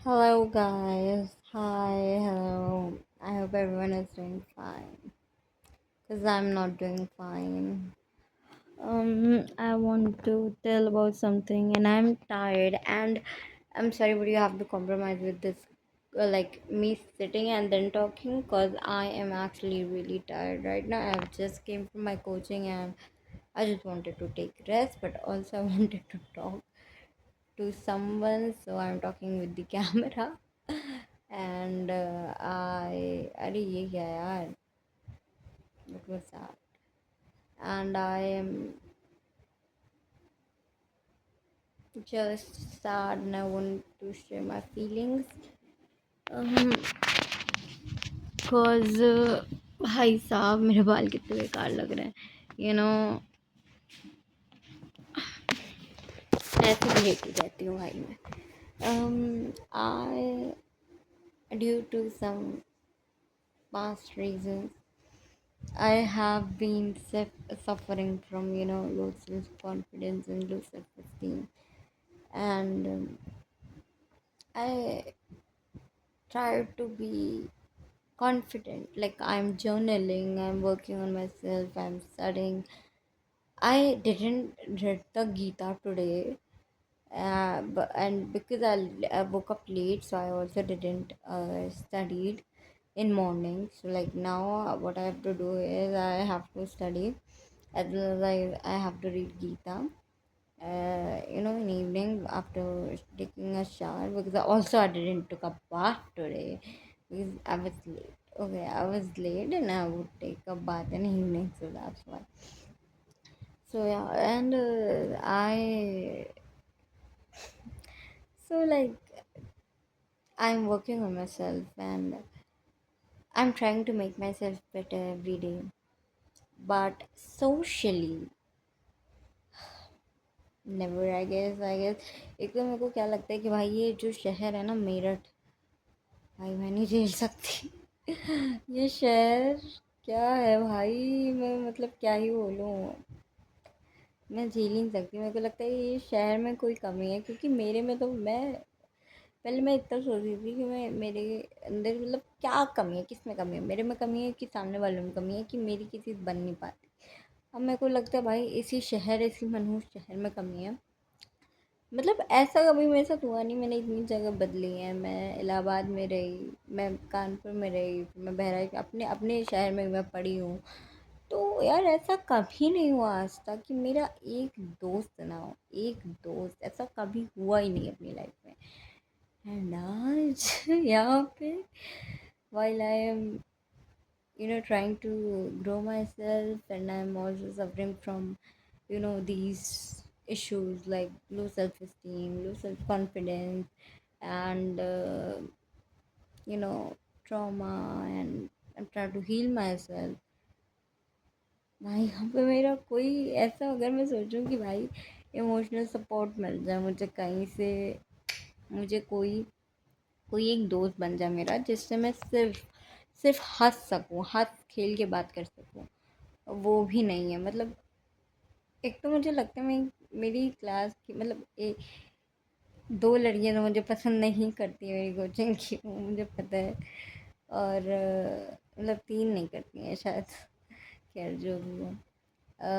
Hello, guys. Hi, hello. I hope everyone is doing fine. Because I'm not doing fine. I want to tell about something, and I'm tired. And I'm sorry, but you have to compromise with this, like me sitting and then talking, because I am actually really tired right now. I just came from my coaching, and I just wanted to take rest, but also I wanted to talk to someone, so I'm talking with the camera. And I अरे ये क्या यार, it was sad. And I am just sad and I want to share my feelings. um cause भाई साहब मेरे बाल कितने बेकार लग रहे हैं, ऐसे भी लेटी रहती हूँ भाई मैं. I, due to some past reasons, I have been suffering from, low self confidence and low self esteem. And I try to be confident. Like, I'm journaling, I'm working on myself, I'm studying. I didn't read the Gita today, and because I woke up late, so I also didn't studied in morning. So like now, what I have to do is I have to study as well as I have to read Gita. In evening after taking a shower, because I didn't took a bath today because I was late. Okay, I was late and I would take a bath in evening, so that's why. So yeah, and I so like I'm working on myself and I'm trying to make myself better every day. But socially, never. I guess एक तो मेरे को क्या लगता है कि भाई ये जो शहर है ना, मेरठ, भाई मैं नहीं झेल सकती. ये शहर क्या है भाई, मैं मतलब क्या ही बोलूँ. मैं झेल ही नहीं सकती. मेरे को लगता है ये शहर में कोई कमी है, क्योंकि मेरे में तो मैं पहले मैं इतना सोचती थी कि मैं मेरे अंदर मतलब क्या कमी है, किस में कमी है. मेरे में कमी है कि सामने वालों में कमी है कि मेरी किसी से बन नहीं पाती. अब मेरे को लगता है भाई इसी मनहूस शहर में कमी है. मतलब ऐसा कभी मेरे साथ हुआ नहीं. मैंने इतनी जगह बदली है. मैं इलाहाबाद में रही, मैं कानपुर में रही, फिर मैं बहराइच, अपने अपने शहर में मैं पढ़ी हूँ. तो यार ऐसा कभी नहीं हुआ आज तक कि मेरा एक दोस्त ना हो. एक दोस्त ऐसा कभी हुआ ही नहीं अपनी लाइफ में. एंड आज यहाँ पे while I am trying to grow myself, and I'm also suffering from these issues like low self-esteem, low self-confidence, and you know trauma, and I'm trying to heal myself. भाई यहाँ पे मेरा कोई ऐसा, अगर मैं सोचूं कि भाई इमोशनल सपोर्ट मिल जाए मुझे कहीं से, मुझे कोई कोई एक दोस्त बन जाए मेरा, जिससे मैं सिर्फ सिर्फ हंस सकूं, हंस खेल के बात कर सकूं, वो भी नहीं है. मतलब एक तो मुझे लगता है मैं मेरी क्लास की मतलब दो लड़कियां तो मुझे पसंद नहीं करती मेरी कोचिंग की, वो मुझे पता है. और मतलब तीन नहीं करती हैं शायद. खैर जो भी हो. अ,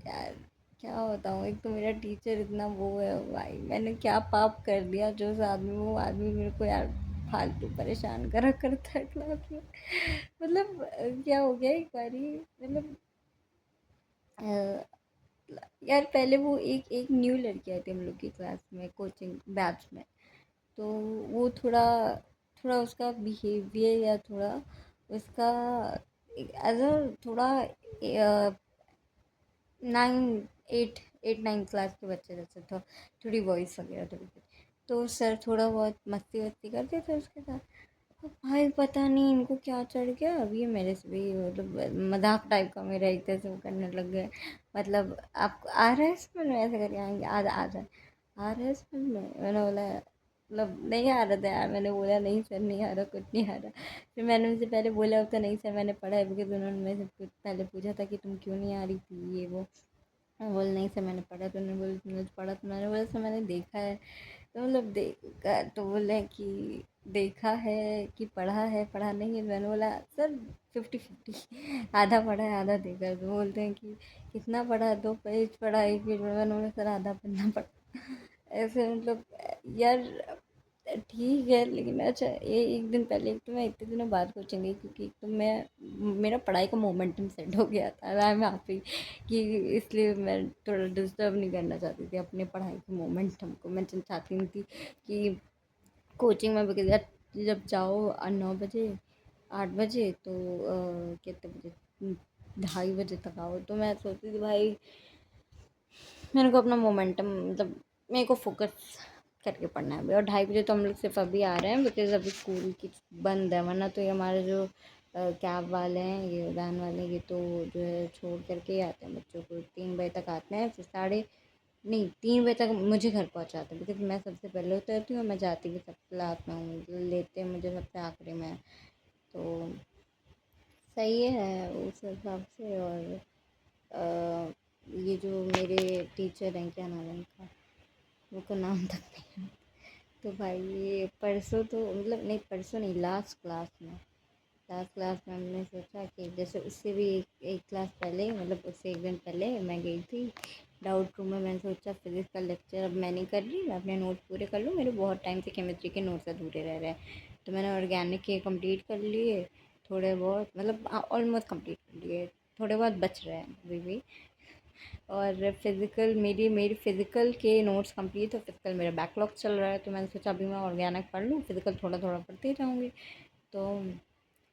यार क्या बताऊँ. एक तो मेरा टीचर इतना वो है भाई, मैंने क्या पाप कर दिया जो उस आदमी, वो आदमी मेरे को यार फालतू परेशान करा करता है क्लास में. मतलब क्या हो गया एक बारी, मतलब अ, यार पहले वो एक एक न्यू लड़की आई थी हम लोग की क्लास में, कोचिंग बैच में. तो वो थोड़ा थोड़ा उसका बिहेवियर या थोड़ा उसका एज अ थोड़ा 9 8 8 9 क्लास के बच्चे जैसे था. थोड़ी वॉइस वगैरह थोड़ी थी. तो सर थोड़ा बहुत मस्ती वस्ती करते थे उसके साथ. तो भाई पता नहीं इनको क्या चढ़ गया, अभी ये मेरे से भी मतलब मजाक टाइप का मेरा एक तरह से वो करने लग गए. मतलब आपको आ रहा है समझ में, ऐसे करके आएंगे, आ रहा है समझ में. मैंने बोला मतलब नहीं आ रहा था यार. मैंने बोला नहीं सर नहीं आ रहा, कुछ नहीं आ रहा. फिर मैंने उनसे पहले बोला होता नहीं सर मैंने पढ़ा है, बिकॉज उन्होंने मेरे से पहले पूछा था कि तुम क्यों नहीं आ रही थी, ये वो. मैं बोल नहीं सर मैंने पढ़ा, तो उन्होंने बोला तुमने तो पढ़ा, तो मैंने बोला सर मैंने देखा है। तो मतलब देखा, तो बोले कि देखा है कि पढ़ा है, पढ़ा नहीं है। मैंने बोला सर 50-50, आधा पढ़ा है आधा देखा है। तो बोलते हैं कि कितना पढ़ा, 2 पेज पढ़ा, 1 पेज पढ़ा। मैंने बोला सर आधा पढ़ना पड़ा। ऐसे मतलब यार ठीक है, लेकिन अच्छा ये एक दिन पहले, एक तो मैं इतने दिनों बाद कोचिंग गई, क्योंकि एक तो मैं मेरा पढ़ाई का मोमेंटम सेट हो गया था, आई एम हैप्पी कि, इसलिए मैं थोड़ा डिस्टर्ब नहीं करना चाहती थी अपने पढ़ाई के मोमेंटम को। मैं चाहती नहीं थी कि कोचिंग में जब जाओ 9 बजे 8 बजे, तो कितने बजे 2:30 बजे तक आओ। तो मैं सोचती थी भाई मेरे को अपना मोमेंटम मतलब मेरे को फोकस करके पढ़ना है अभी। और 2:30 बजे तो हम लोग सिर्फ अभी आ रहे हैं बिकॉज अभी स्कूल की बंद है, वरना तो ये हमारे जो कैब वाले हैं, ये वैन वाले, ये तो जो है छोड़ करके ही आते हैं बच्चों को। 3 बजे तक आते हैं, फिर साढ़े नहीं 3 बजे तक मुझे घर पहुंचाते हैं, बिकॉज मैं सबसे पहले उतरती हूँ, मैं जाती भी सबसे लास्ट में हूँ, लेते हैं मुझे सबसे आखिरी में। तो सही है उस हिसाब से। और ये जो मेरे टीचर हैं, क्या नाम है उनका, वो को नाम तक नहीं है। तो भाई ये परसों तो मतलब नहीं, परसों नहीं, लास्ट क्लास में हमने सोचा कि जैसे उससे भी एक क्लास पहले, मतलब उससे एक दिन पहले मैं गई थी डाउट रूम में। मैंने सोचा फिज़िक्स का लेक्चर अब मैं नहीं कर रही, मैं अपने नोट्स पूरे कर लूँ, मेरे बहुत टाइम से केमिस्ट्री के नोट्स अधूरे रह रहे हैं। तो मैंने ऑर्गेनिक के कंप्लीट कर लिए, थोड़े बहुत मतलब ऑलमोस्ट कंप्लीट कर लिए, थोड़े बहुत बच रहे हैं अभी भी। और फिज़िकल मेरी फ़िज़िकल के नोट्स कंप्लीट है, फिज़िकल मेरा बैकलॉग चल रहा है। तो मैंने सोचा अभी मैं ऑर्गेनिक पढ़ लूँ, फिज़िकल थोड़ा थोड़ा पढ़ती रहूँगी। तो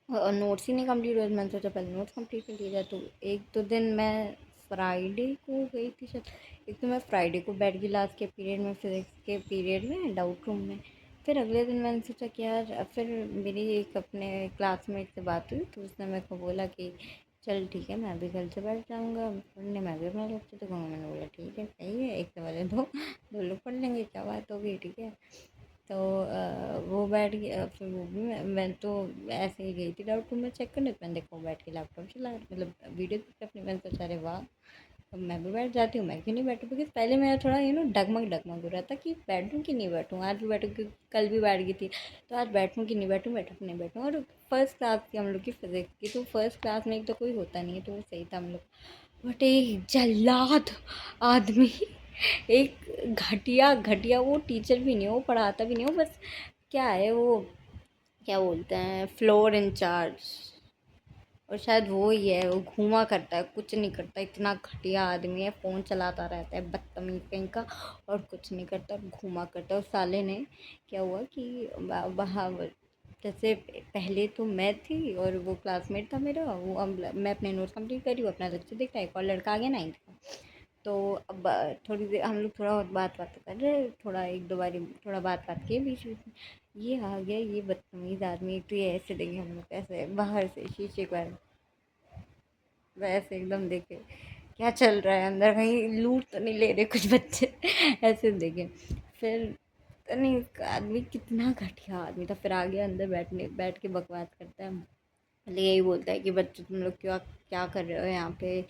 और नोट्स ही नहीं कंप्लीट हुए, तो मैंने सोचा पहले नोट्स कंप्लीट कर लिया जाए। तो एक दो दिन मैं फ्राइडे को गई थी शायद, एक तो मैं फ्राइडे को बैठ गई लास्ट के पीरियड में, फिज़िक्स के पीरियड में डाउट रूम में। फिर अगले दिन मैंने सोचा कि यार, फिर मेरी एक अपने क्लासमेट से बात हुई, तो उसने मेरे को बोला कि चल ठीक है मैं भी घर से बैठ जाऊँगा पढ़ने, मैं भी अपना लेक्चर देखूँगा। मैंने बोला ठीक है सही है, एक से वाले दो लोग पढ़ लेंगे, क्या बात होगी, ठीक है। तो वो बैठ गया, फिर वो भी मैं तो ऐसे ही गई थी डाउट रूम में चेक करने। तो मैंने देखा वो बैठ के लैपटॉप चला, मतलब वीडियो देख अपनी। मैंने सोचा अरे वाह, अब मैं भी बैठ जाती हूँ, मैं क्यों नहीं बैठूँ। बिकॉज पहले मेरा थोड़ा डगमग डगमग हो रहा था कि बैठूँ कि नहीं बैठूँ, आज भी बैठूँ, क्योंकि कल भी बैठ गई थी। तो आज बैठूँ कि नहीं बैठूँ, बैठूँ कि नहीं बैठूँ। और फर्स्ट क्लास थी हम लोग की फिजिक्स की, तो फर्स्ट क्लास में एक तो कोई होता नहीं है, तो वो सही था हम लोग। बट एक जल्लाद आदमी, एक घटिया घटिया, वो टीचर भी नहीं, वो पढ़ाता भी नहीं, वो बस क्या है वो, क्या बोलते हैं, फ्लोर इंचार्ज। और शायद वो ही है, वो घूमा करता है, कुछ नहीं करता। इतना घटिया आदमी है, फ़ोन चलाता रहता है, बदतमीज कहीं का, और कुछ नहीं करता, और घूमा करता है। उस साले ने क्या हुआ कि वहाँ जैसे पहले तो मैं थी और वो क्लासमेट था मेरा, वो अब मैं अपने नोट्स कंप्लीट करी, वो अपना लेक्चर देख रहा है, एक और लड़का आ गया 9th का। तो अब थोड़ी देर हम लोग थोड़ा और बात कर रहे, थोड़ा एक दो बारी थोड़ा बात किए, बीच बीच में ये आ गया, ये बदतमीज़ आदमी। एक तो ये ऐसे देखे हम लोग, ऐसे बाहर से शीशे पर, वैसे एकदम देखे क्या चल रहा है अंदर, कहीं लूट तो नहीं ले रहे कुछ बच्चे, ऐसे देखे। फिर पता नहीं उसका आदमी कितना घटिया आदमी था। फिर आगे अंदर बैठ के बकवास करता है, मतलब यही बोलता है कि बच्चों तुम लोग क्या क्या कर रहे हो यहाँ पे,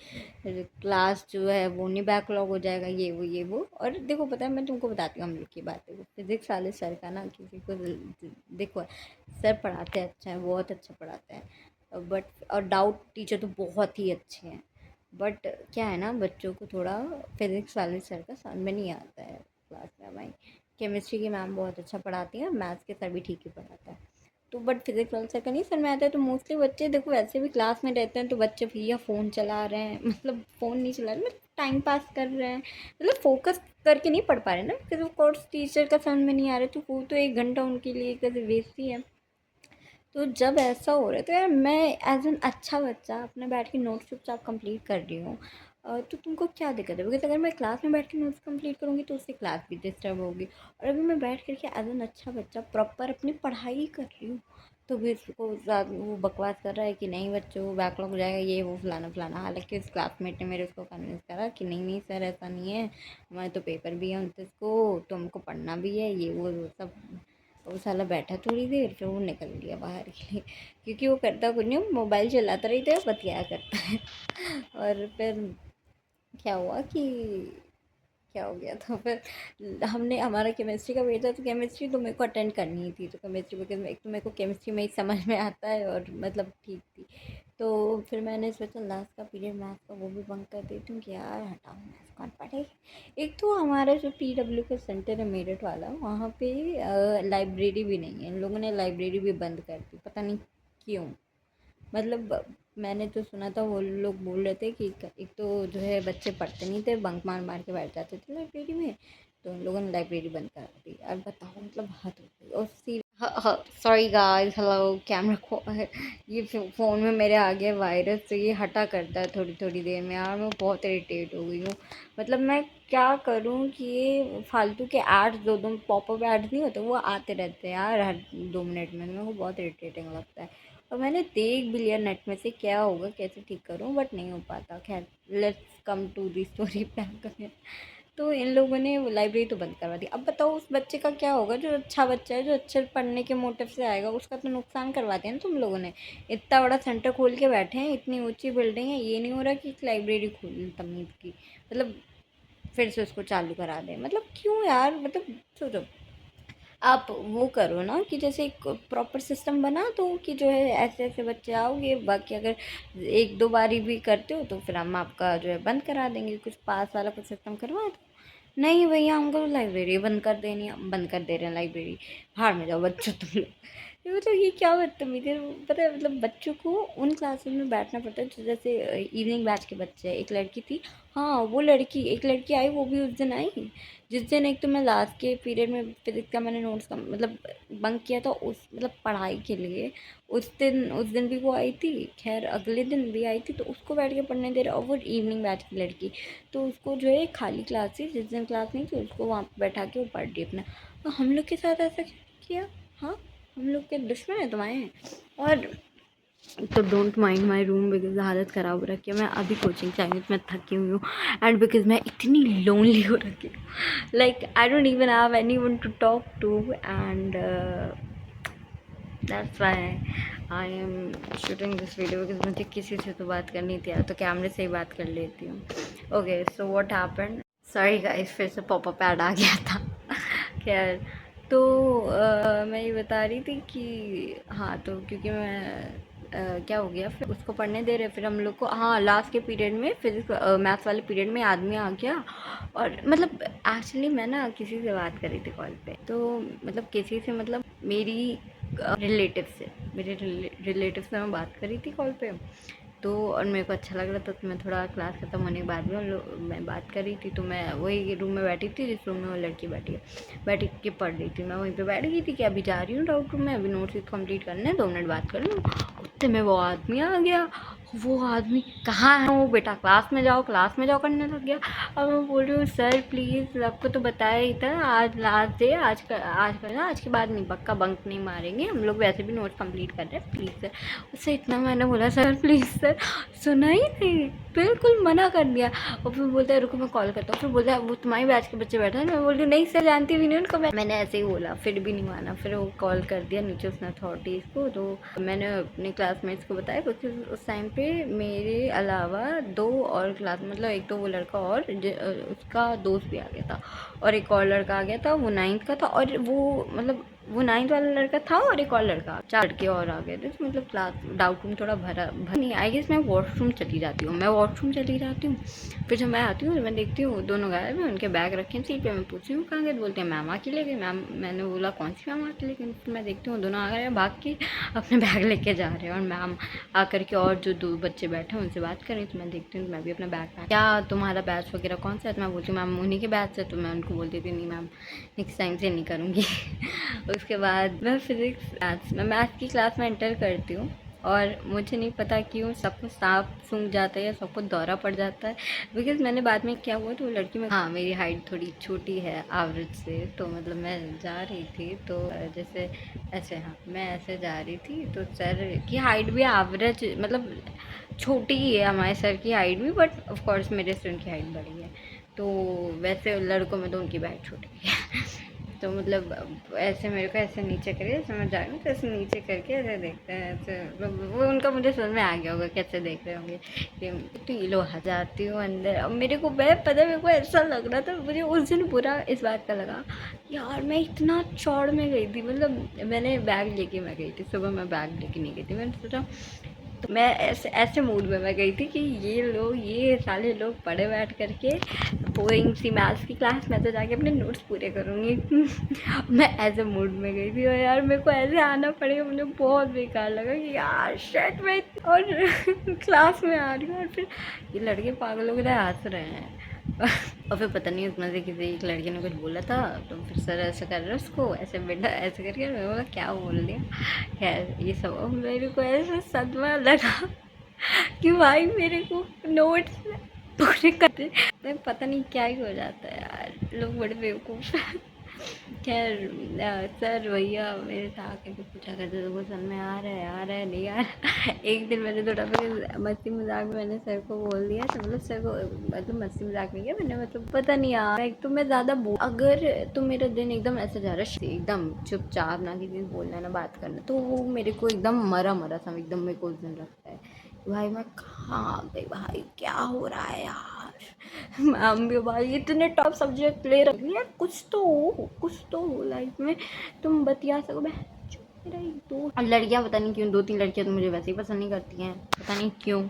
क्लास जो है वो नहीं बैकलॉग हो जाएगा, ये वो। और देखो पता है, मैं तुमको बताती हूँ हम लोग की बात। देखो फिजिक्स वाले सर का ना, किसी को देखो सर पढ़ाते हैं अच्छा है, बहुत अच्छा पढ़ाते हैं, बट और डाउट टीचर तो बहुत ही अच्छे हैं। बट क्या है ना, बच्चों को थोड़ा फिजिक्स वाले सर का समझ में नहीं आता है क्लास में। भाई केमिस्ट्री की मैम बहुत अच्छा पढ़ाती है, मैथ्स के सर भी ठीक ही पढ़ाता है। तो बट फिजिक्स वाले सर का नहीं सर में आता है। तो मोस्टली बच्चे देखो वैसे भी क्लास में रहते हैं, तो बच्चे भैया फ़ोन चला रहे हैं, मतलब फ़ोन नहीं चला रहे, मतलब टाइम पास कर रहे हैं, मतलब फोकस करके नहीं पढ़ पा रहे ना, क्योंकि वो कोर्स टीचर का समझ में नहीं आ रहा, तो वो तो 1 घंटा उनके लिए कैसे वेस्ट ही है। तो जब ऐसा हो रहा है, तो यार मैं एज एन अच्छा बच्चा अपने बैठ के नोट्स चुपचाप कंप्लीट कर रही हूँ, तो तुमको क्या दिक्कत है। बिकॉज अगर मैं क्लास में बैठ के नोट्स कंप्लीट करूँगी तो उससे क्लास भी डिस्टर्ब होगी। और अभी मैं बैठ करके एज एन अच्छा बच्चा प्रॉपर अपनी पढ़ाई कर रही हूँ, तो भी उसको वो बकवास कर रहा है कि नहीं बच्चों बैकलॉग हो जाएगा, ये वो फलाना फलाना। हालांकि उस क्लासमेट ने मेरे उसको कन्विंस करा कि नहीं नहीं सर ऐसा नहीं है, हमारे तो पेपर भी है 29 को, तो हमको पढ़ना भी है, ये वो सब। वो साला बैठा थोड़ी देर, फिर वो निकल गया बाहर के लिए, क्योंकि वो करता कुछ नहीं, मोबाइल चलाता रहता है, बतियाया करता है। और फिर क्या हुआ कि क्या हो गया था फिर हमने हमारा केमिस्ट्री का वेट था, तो केमिस्ट्री तो मेरे को अटेंड करनी ही थी, तो केमिस्ट्री बिकॉज एक तो मेरे को केमिस्ट्री में ही समझ में आता है और मतलब ठीक थी। तो फिर मैंने सोचा लास्ट का पीरियड मैथ्स का वो भी बंक कर देती हूँ कि यार हटाओ मैथ्स कौन पढ़ेगी। एक तो हमारा जो PW का सेंटर है मेरठ वाला, वहाँ पे लाइब्रेरी भी नहीं है, इन लोगों ने लाइब्रेरी भी बंद कर दी, पता नहीं क्यों। मतलब मैंने तो सुना था वो लोग बोल रहे थे कि एक तो जो है बच्चे पढ़ते नहीं थे, बंक मार मार के बैठ जाते थे लाइब्रेरी में, तो उन लोगों ने लाइब्रेरी बंद कर दी। अब बताओ मतलब हद हो गई। और सॉरी गाइस, हेलो कैमरा को ये फ़ोन में मेरे आ गया वायरस, तो ये हटा करता है थोड़ी थोड़ी देर में। यार मैं बहुत इरिटेट हो गई हूँ। मतलब मैं क्या करूँ कि ये फालतू के एड्स दो दो पॉपअप एड्स नहीं होते, वो आते रहते हैं यार हर 2 मिनट में, मेरे को बहुत इरिटेटिंग लगता है। और मैंने देख भी लिया नेट में से क्या होगा कैसे ठीक करूँ, बट नहीं हो पाता। खैर let's come to the story plan करें। तो इन लोगों ने वो लाइब्रेरी तो बंद करवा दी। अब बताओ उस बच्चे का क्या होगा जो अच्छा बच्चा है, जो अच्छे पढ़ने के मोटिव से आएगा, उसका तो नुकसान करवा दिया ना तुम लोगों ने। इतना बड़ा सेंटर खोल के बैठे हैं, इतनी ऊंची बिल्डिंग है, ये नहीं हो रहा कि एक लाइब्रेरी खोल तमीज़ की, मतलब फिर से उसको चालू करा दें। मतलब क्यों यार, मतलब सोचो आप वो करो ना कि जैसे एक प्रॉपर सिस्टम बना दो कि जो है ऐसे ऐसे बच्चे आओगे, बाकी अगर एक दो बारी भी करते हो तो फिर हम आपका जो है बंद करा देंगे, कुछ पास वाला कुछ सिस्टम करवा दो। नहीं भैया हमको तो लाइब्रेरी बंद कर देनी है, बंद कर दे रहे हैं लाइब्रेरी, बाहर में जाओ बच्चों तुम लोग। ये मतलब ये क्या बदतमीज़ी है, पता है मतलब बच्चों को उन क्लासेस में बैठना पड़ता है जैसे इवनिंग बैच के बच्चे हैं। एक लड़की थी, हाँ वो लड़की, एक लड़की आई, वो भी उस दिन आई जिस दिन, एक तो मैं लास्ट के पीरियड में फिजिक्स का मैंने नोट्स का मतलब बंक किया था उस मतलब पढ़ाई के लिए, उस दिन भी वो आई थी। खैर अगले दिन भी आई थी, तो उसको बैठ के पढ़ने दे रहा, और वो इवनिंग बैच की लड़की, तो उसको जो है खाली क्लास थी, जिस दिन क्लास नहीं थी उसको वहाँ पे बैठा के वो पढ़ रही अपना। तो हम लोग के साथ ऐसा किया, हाँ हम लोग के दुश्मन है तुम्हारे। और तो don't mind my room because हालत ख़राब हो रखी है। मैं अभी कोचिंग से आई हूँ, मैं थकी हुई हूँ, एंड बिकॉज मैं इतनी लोनली हो रखी हूँ, like I don't even have anyone to talk to, and that's why I am shooting this video, because मुझे किसी से तो बात करनी थी यार, तो कैमरे से ही बात कर लेती हूँ। Okay so what happened, sorry guys फिर से पॉपअप ऐड आ गया था। खैर तो मैं ये बता रही थी कि हाँ, तो क्योंकि मैं क्या हो गया, फिर उसको पढ़ने दे रहे, फिर हम लोग को हाँ लास्ट के पीरियड में फिजिक्स मैथ्स वाले पीरियड में आदमी आ गया। और मतलब एक्चुअली मैं ना किसी से बात कर रही थी कॉल पे, तो मतलब किसी से मतलब मेरी रिलेटिव से, मेरे रिलेटिव से मैं बात कर रही थी कॉल पे। तो और मेरे को अच्छा लग रहा था, तो मैं थोड़ा क्लास ख़त्म होने के बाद भी मैं बात कर रही थी, तो मैं वही रूम में बैठी थी जिस रूम में वो लड़की बैठी है, बैठ के पढ़ रही थी। मैं वहीं पे बैठ गई थी कि अभी जा रही हूँ डाउट रूम में, अभी नोट्स कंप्लीट करने हैं, 2 मिनट बात कर लूँ। उतने में वो आदमी आ गया। वो आदमी कहाँ है, वो बेटा क्लास में जाओ, क्लास में जाओ करने लग गया। अब मैं बोल रही हूँ सर प्लीज़, आपको तो बताया ही था आज लास्ट डे, आज का ना, आज के बाद नहीं, पक्का बंक नहीं मारेंगे हम लोग, वैसे भी नोट्स कंप्लीट कर रहे हैं प्लीज़ सर। उससे इतना मैंने बोला सर प्लीज़ सर, सुना ही नहीं, बिल्कुल मना कर दिया। और फिर बोलता है रुको मैं कॉल करता हूँ, फिर बोलता है वो तुम्हारी बैच के बच्चे बैठे हैं। मैं बोल रही हूँ नहीं सर जानती भी नहीं उनको, मैंने ऐसे ही बोला, फिर भी नहीं माना। फिर वो कॉल कर दिया नीचे उसने अथॉरिटीज़ को, तो मैंने अपने क्लासमेट्स को बताया, क्योंकि उस टाइम पे मेरे अलावा 2 और क्लास, मतलब एक तो वो लड़का और उसका दोस्त भी आ गया था, और एक और लड़का आ गया था, वो 9th का था, और वो मतलब वो 9th वाला लड़का था, और एक और लड़का, 4 लड़के और आ गए थे। तो मतलब क्लास डाउट रूम थोड़ा भरा नहीं, आई गेस मैं वॉशरूम चली जाती हूँ, फिर जब मैं आती हूँ मैं देखती हूँ दोनों गायब हैं, उनके बैग रखे हैं सीट पे। मैं पूछती हूँ कहाँ गए, बोलते हैं मैम आके ले गई। मैम, मैंने बोला कौन सी मैम आके ले गई, फिर मैं देखती हूँ दोनों आ गए भाग के अपने बैग लेके जा रहे हैं, और मैम आकर के और जो 2 बच्चे बैठे हैं उनसे बात कर रही। तो मैं देखती हूँ, मैं भी अपना बैग, क्या तुम्हारा बैच वगैरह कौन सा है, तो मैं बोलती हूँ मैम उन्हीं के बैच है। तो मैं उनको बोलती थी नहीं मैम नेक्स्ट टाइम से नहीं करूँगी। उसके बाद मैं मैथ्स की क्लास में एंटर करती हूँ, और मुझे नहीं पता क्यों सबको सांप सूंघ जाता है या सबको दौरा पड़ जाता है, बिकॉज़ मैंने बाद में क्या हुआ, तो वो लड़की में, हाँ मेरी हाइट थोड़ी छोटी है एवरेज से, तो मतलब मैं जा रही थी, तो जैसे ऐसे, हाँ मैं ऐसे जा रही थी, तो सर की हाइट भी एवरेज मतलब छोटी ही है, हमारे सर की हाइट भी, बट ऑफ कोर्स मेरे स्टूडेंट की हाइट बड़ी है, तो वैसे लड़कों में तो उनकी हाइट छोटी है। तो मतलब ऐसे मेरे को ऐसे नीचे करके समझ आ गया, तो ऐसे नीचे करके ऐसे देखते हैं, ऐसे वो उनका मुझे समझ में आ गया होगा कैसे देख रहे होंगे कि तो ये लो आ जाती हूँ अंदर। अब मेरे को मैं पता है मेरे को ऐसा लग रहा था, मुझे उस दिन पूरा इस बात का लगा यार मैं इतना चौड़ में गई थी, मतलब मैंने बैग लेके मैं गई थी, सुबह मैं बैग लेके नहीं गई थी, मैंने सोचा तो मैं ऐसे ऐसे मूड में मैं गई थी कि ये सारे लोग पढ़े बैठ करके बोरिंग सी मैथ्स की क्लास, मैं तो जाके अपने नोट्स पूरे करूँगी। मैं ऐसे मूड में गई थी और यार मेरे को ऐसे आना पड़ेगा, मुझे बहुत बेकार लगा कि यार शिट मैं और क्लास में आ रही हूँ और फिर ये लड़के पागलों की तरह हंस रहे हैं। और फिर पता नहीं उसमें से किसी एक लड़के ने कुछ बोला था, तो फिर सर ऐसे कर रहे उसको ऐसे बेटा ऐसे करके, मैं बोला क्या बोल दिया। खैर ये सब मेरे को ऐसा सदमा लगा कि भाई मेरे को नोट्स पूरे करते, मैं पता नहीं क्या ही हो जाता है यार, लोग बड़े बेवकूफ़ हैं। खैर सर भैया मेरे से आके तो पूछा करते थे, समझ में आ रहा है नहीं आ रहा। एक दिन मैंने थोड़ा फिर मस्ती मजाक में मैंने सर को बोल दिया, तो मतलब सर को मतलब मस्ती मजाक नहीं किया मैंने, मतलब पता नहीं यार एक तो मैं ज़्यादा बोल, अगर तो मेरा दिन एकदम ऐसा जा रहा है एकदम चुपचाप, ना किसी से बोलना ना बात करना, तो वो मेरे को एकदम मरा मरा सा एकदम मेरे को उस दिन लगता है भाई मैं कहाँ आ गई, भाई क्या हो रहा है यार। मैम भी भाई इतने टफ सब्जेक्ट ले रही है, कुछ तो हो लाइफ में तुम बतिया सको। मैं मेरा एक दो और लड़कियां पता नहीं क्यों, 2-3 लड़कियां तो मुझे वैसे ही पसंद नहीं करती हैं, पता नहीं क्यों।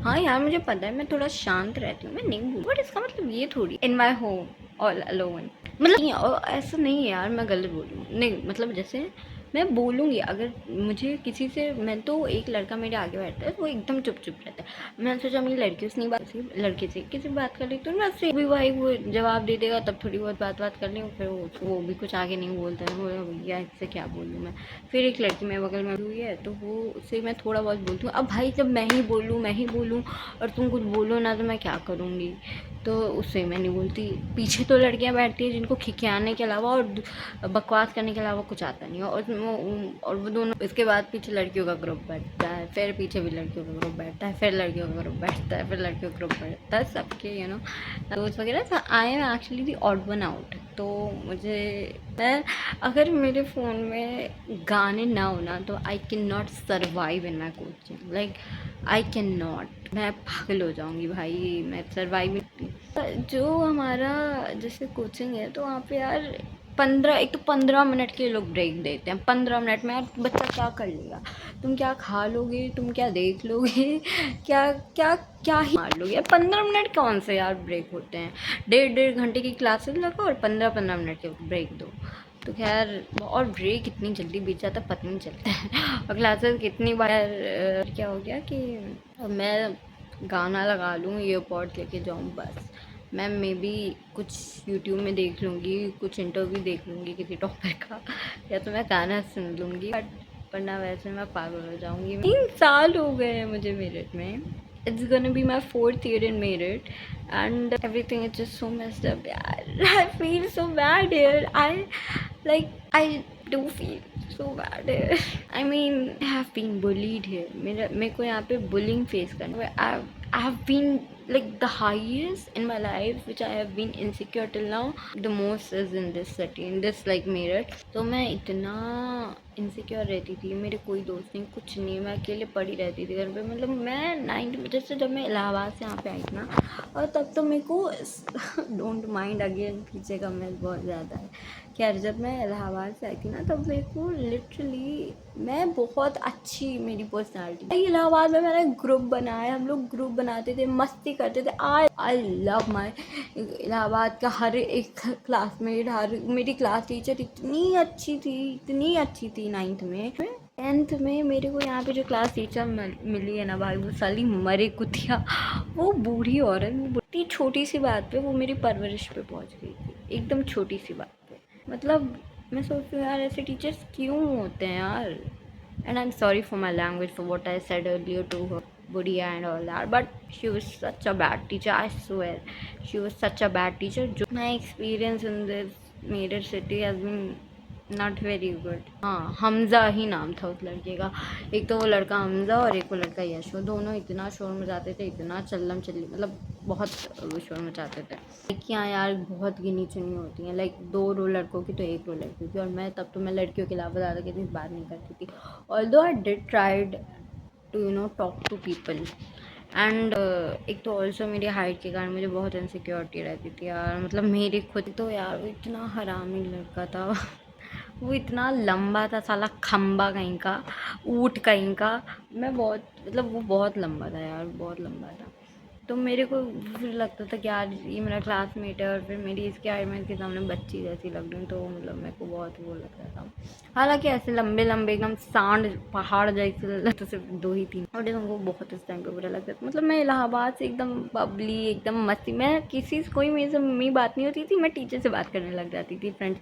हाँ यार मुझे पता है मैं थोड़ा शांत रहती हूँ, मैं नहीं बोलूँ, बट इसका मतलब ये थोड़ी इन माई होम ऑल अलोन, मतलब नहीं, और ऐसा नहीं है यार मैं गलत बोलूँ नहीं, मतलब जैसे मैं बोलूँगी अगर मुझे किसी से, मैं तो एक लड़का मेरे आगे बैठता है वो एकदम चुप चुप रहता है, मैंने सोचा मेरी लड़कियों से नहीं बात, लड़के से किसी बात कर रही तो मैं उससे भी भाई वो जवाब दे देगा, तब थोड़ी बहुत बात कर ली, फिर वो भी कुछ आगे नहीं बोलता है, वो भैया इससे क्या बोलूँ मैं। फिर एक लड़की मेरे बगल में हुई है तो वो उससे मैं थोड़ा बहुत बोलती हूँ, अब भाई जब मैं ही बोलूँ और तुम कुछ बोलो ना तो मैं क्या करूँगी, तो उससे मैं नहीं बोलती। पीछे तो लड़कियां बैठती हैं जिनको खिखियाने के अलावा और बकवास करने के अलावा कुछ आता नहीं है, और वो दोनों, इसके बाद पीछे लड़कियों का ग्रुप बैठता है, फिर पीछे भी लड़कियों का ग्रुप बैठता है, फिर लड़कियों का ग्रुप बैठता है, फिर लड़कियों का ग्रुप बैठता है, सबके दोस्त वगैरह। तो I am actually the odd one out, तो मुझे मैं अगर मेरे फ़ोन में गाने ना होना तो I can not survive in my coaching, like I can not, मैं पागल हो जाऊंगी भाई, मैं सर्वाइव। जो हमारा जैसे कोचिंग है तो वहाँ पे यार 15 मिनट के लोग ब्रेक देते हैं, 15 मिनट में यार बच्चा क्या कर लेगा, तुम क्या खा लोगे, तुम क्या देख लोगे, क्या क्या क्या ही मार लोगे यार, 15 मिनट कौन से यार ब्रेक होते हैं, 1.5 घंटे की क्लासेस लगो और 15-15 मिनट के ब्रेक दो, तो खैर और ब्रेक इतनी जल्दी बीत जाता है पता नहीं चलता है। और क्लासेस कितनी बार क्या हो गया कि मैं गाना लगा लूँ, ईयरपॉड्स लेके जाऊँ, बस मैं मे बी कुछ यूट्यूब में देख लूँगी, कुछ इंटरव्यू देख लूँगी किसी टॉपिक का, या तो मैं गाना सुन लूँगी, बट वरना वैसे मैं पागल हो जाऊँगी। 3 साल हो गए हैं मुझे मेरिट में, it's gonna be my 4th year in merit and everything is just so messed up yaar. I feel so bad here, I do feel so bad here. I mean I have been bullied here, मेरे को यहाँ पे bullying face करना है। I have been like the highest in my life which I have been insecure till now, the most is in this city, in this like Meerut। तो मैं इतना insecure रहती थी, मेरे कोई दोस्त नहीं कुछ नहीं, मैं अकेले पड़ी रहती थी घर पे, मतलब मैं 9 जैसे जब मैं इलाहाबाद से यहाँ पे आई थी ना, और तब तो मेरे को डोंट माइंड अगेन पीछे का मैं बहुत ज़्यादा है। खैर जब मैं इलाहाबाद से आई थी ना तब मेरे को लिटरली मैं बहुत अच्छी मेरी पर्सनालिटी, इलाहाबाद में मैंने ग्रुप बनाया, हम लोग ग्रुप बनाते थे, मस्ती करते थे। आई लव माई इलाहाबाद का हर एक क्लासमेट, हर मेरी क्लास टीचर इतनी अच्छी थी 9th में। 10th में मेरे को यहाँ पे जो क्लास टीचर मिली है ना भाई, वो साली मरे कुतिया, वो बूढ़ी औरत, वो इतनी छोटी सी बात पे वो मेरी परवरिश पे पहुँच गई थी, एकदम छोटी सी बात पे, मतलब मैं सोचती हूँ यार ऐसे टीचर्स क्यों होते हैं यार। And I am sorry for my language for what I said earlier to her बुढ़िया and all that, but she was such a bad teacher, I swear she was such a bad teacher. जो my experience in this Meerut city has been not very good. हाँ, हमज़ा ही नाम था उस लड़के का। एक तो वो लड़का हमज़ा और एक वो लड़का यश, वो दोनों इतना शोर मचाते थे, इतना चल्लम चल्ली, मतलब बहुत शोर मचाते थे। लड़कियाँ यार बहुत गिनी चुनी होती हैं, लाइक 2 रो लड़कों की तो 1 रो लड़कियों की, और मैं तब तो मैं लड़कियों के अलावा ज़्यादा किसी से बात नहीं करती थी। Although I did tried to talk to people and एक तो ऑल्सो मेरी हाइट के कारण मुझे बहुत इनसिक्योरिटी रहती थी यार, मतलब मेरी खुद तो यार वो इतना हरामी लड़का था वो इतना लंबा था साला, खंबा कहीं का, ऊँट कहीं का। मैं बहुत, मतलब वो बहुत लंबा था यार, बहुत लंबा था। तो मेरे को फिर लगता था कि यार ये मेरा क्लासमेट है और फिर मेरी इसके हाइट में इसके सामने बच्ची जैसी लग रही हूँ, तो मतलब मेरे को बहुत वो लग रहा था। हालांकि ऐसे लंबे लंबे एकदम सांड पहाड़ जैसे तो सिर्फ 2 ही 3, और हमको बहुत इस टाइम पे बुरा लगता था। मतलब मैं इलाहाबाद से एकदम बबली, एकदम मस्ती, मैं किसी से कोई मेरे से मम्मी बात नहीं होती थी, मैं टीचर से बात करने लग जाती थी, फ्रेंड्स